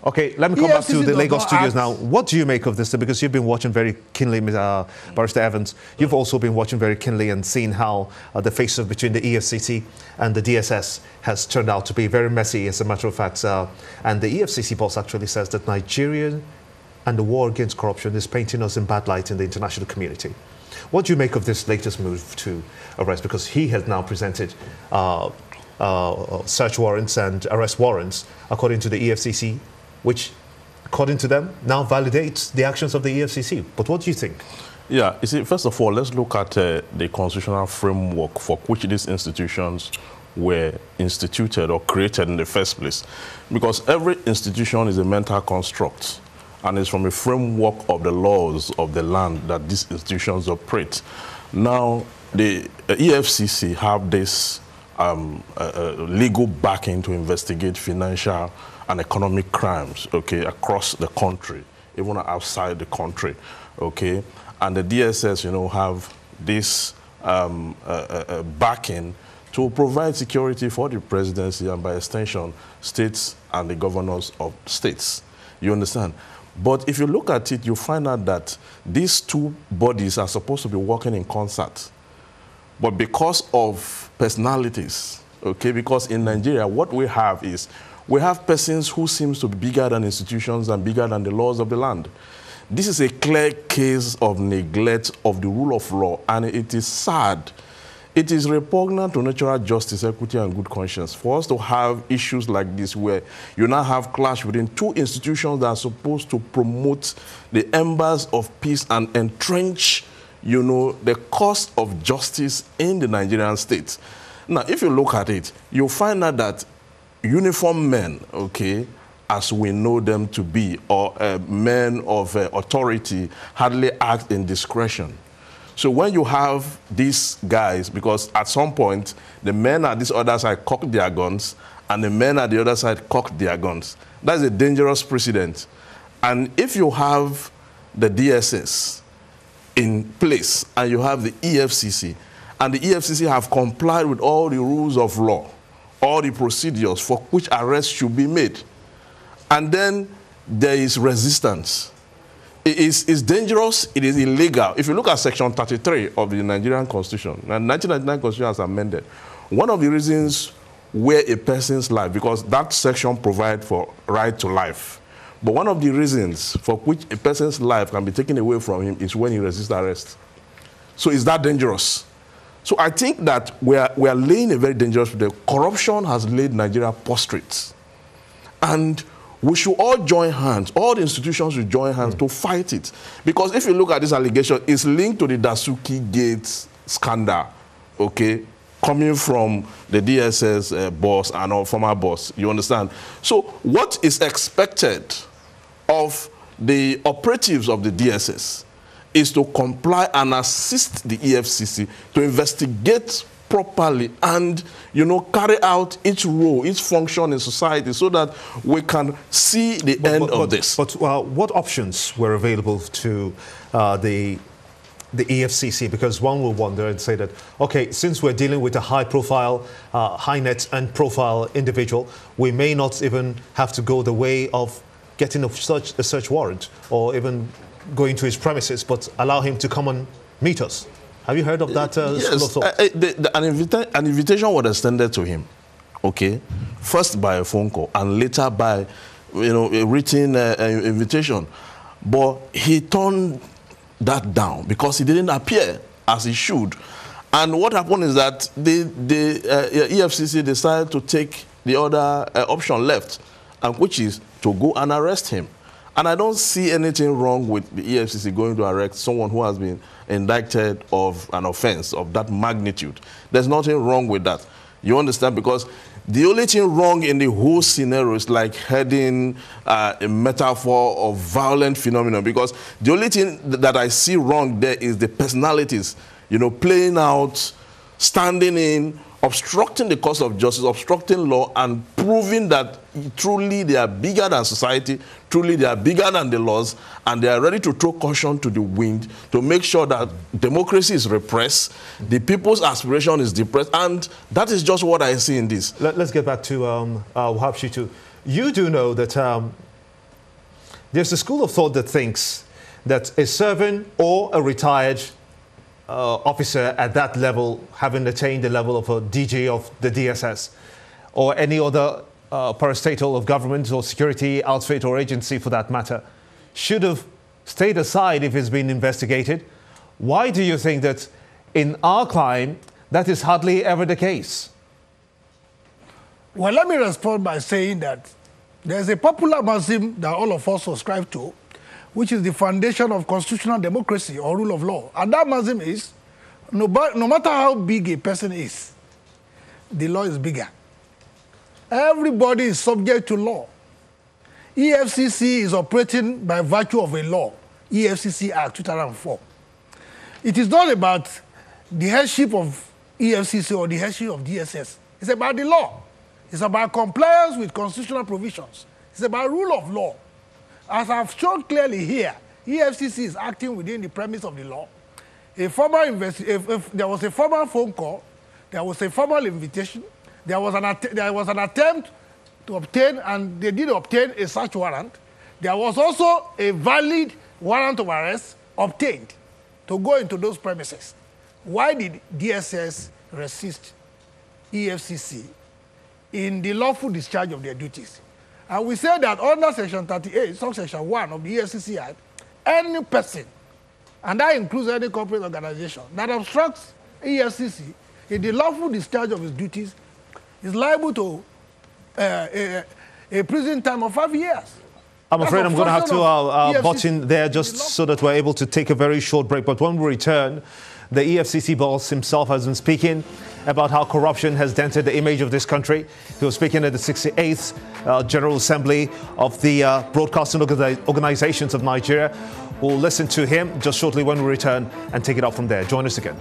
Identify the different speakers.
Speaker 1: Okay, let me come back to the Lagos studios now. What do you make of this? Because you've been watching very keenly, Barrister Evans. You've also been watching very keenly and seen how the face-off between the EFCC and the DSS has turned out to be very messy, as a matter of fact. And the EFCC boss actually says that Nigeria and the war against corruption is painting us in bad light in the international community. What do you make of this latest move to arrest? Because he has now presented search warrants and arrest warrants, according to the EFCC, which, according to them, now validates the actions of the EFCC. But what do you think?
Speaker 2: Yeah, you see, first of all, let's look at the constitutional framework for which these institutions were instituted or created in the first place. Because every institution is a mental construct, and it's from a framework of the laws of the land that these institutions operate. Now, the EFCC have this legal backing to investigate financial and economic crimes, okay, across the country, even outside the country, okay? And the DSS, you know, have this backing to provide security for the presidency and, by extension, states and the governors of states. You understand? But if you look at it, you find out that these two bodies are supposed to be working in concert. But because of personalities, okay, because in Nigeria, what we have is we have persons who seem to be bigger than institutions and bigger than the laws of the land. This is a clear case of neglect of the rule of law, and it is sad. It is repugnant to natural justice, equity, and good conscience for us to have issues like this where you now have clash within two institutions that are supposed to promote the embers of peace and entrench, you know, the cause of justice in the Nigerian state. Now, if you look at it, you'll find out that uniformed men, okay, as we know them to be, or men of authority, hardly act in discretion. So when you have these guys, because at some point, the men at this other side cocked their guns, and the men at the other side cocked their guns. That's a dangerous precedent. And if you have the DSS in place, and you have the EFCC, and the EFCC have complied with all the rules of law, all the procedures for which arrests should be made, and then there is resistance. It is dangerous, it is illegal. If you look at Section 33 of the Nigerian Constitution, and 1999 Constitution has amended, one of the reasons where a person's life, because that section provides for right to life, but one of the reasons for which a person's life can be taken away from him is when he resists arrest. So is that dangerous? So I think that we are laying a very dangerous, the corruption has laid Nigeria prostrate. And we should all join hands, all the institutions should join hands to fight it. Because if you look at this allegation, it's linked to the Dasuki Gates scandal, okay, coming from the DSS boss and our former boss, you understand? So what is expected of the operatives of the DSS is to comply and assist the EFCC to investigate properly and, you know, carry out its role, its function in society so that we can see the end of this.
Speaker 1: But what options were available to the EFCC? Because one will wonder and say that, okay, since we're dealing with a high-profile, high-net and profile individual, we may not even have to go the way of getting a search warrant or even going to his premises, but allow him to come and meet us. Have you heard of that
Speaker 2: yes,
Speaker 1: school of thought?
Speaker 2: An invitation was extended to him, okay? First by a phone call and later by, you know, a written invitation. But he turned that down because he didn't appear as he should. And what happened is that the EFCC decided to take the other option left, and which is to go and arrest him. And I don't see anything wrong with the EFCC going to arrest someone who has been indicted of an offense of that magnitude. There's nothing wrong with that. You understand? Because the only thing wrong in the whole scenario is like heading a metaphor of violent phenomenon. Because the only thing that I see wrong there is the personalities, you know, playing out, standing in, obstructing the course of justice, obstructing law, and proving that truly they are bigger than society, truly they are bigger than the laws, and they are ready to throw caution to the wind to make sure that democracy is repressed, the people's aspiration is depressed, and that is just what I see in this.
Speaker 1: Let's get back to Wahab Shitu. You do know that There's a school of thought that thinks that a serving or a retired officer at that level, having attained the level of a DG of the DSS or any other parastatal of government or security outfit or agency for that matter, should have stayed aside if it's been investigated. Why do you think that in our clime that is hardly ever the case?
Speaker 3: Well, let me respond by saying that there's a popular maxim that all of us subscribe to, which is the foundation of constitutional democracy or rule of law. And that maxim is, no matter how big a person is, the law is bigger. Everybody is subject to law. EFCC is operating by virtue of a law, EFCC Act 2004. It is not about the headship of EFCC or the headship of DSS. It's about the law. It's about compliance with constitutional provisions. It's about rule of law. As I've shown clearly here, EFCC is acting within the premise of the law. There was a formal phone call, there was a formal invitation, there was an attempt to obtain, and they did obtain a search warrant. There was also a valid warrant of arrest obtained to go into those premises. Why did DSS resist EFCC in the lawful discharge of their duties? And we say that under Section 38, subsection 1 of the EFCC Act, any person, and that includes any corporate organization, that obstructs EFCC in the lawful discharge of his duties is liable to a prison term of 5 years.
Speaker 1: I'm afraid I'm going to have to butt in there just so that we're able to take a very short break. But when we return, the EFCC boss himself has been speaking about how corruption has dented the image of this country. He was speaking at the 68th General Assembly of the Broadcasting Organizations of Nigeria. We'll listen to him just shortly when we return and take it up from there. Join us again.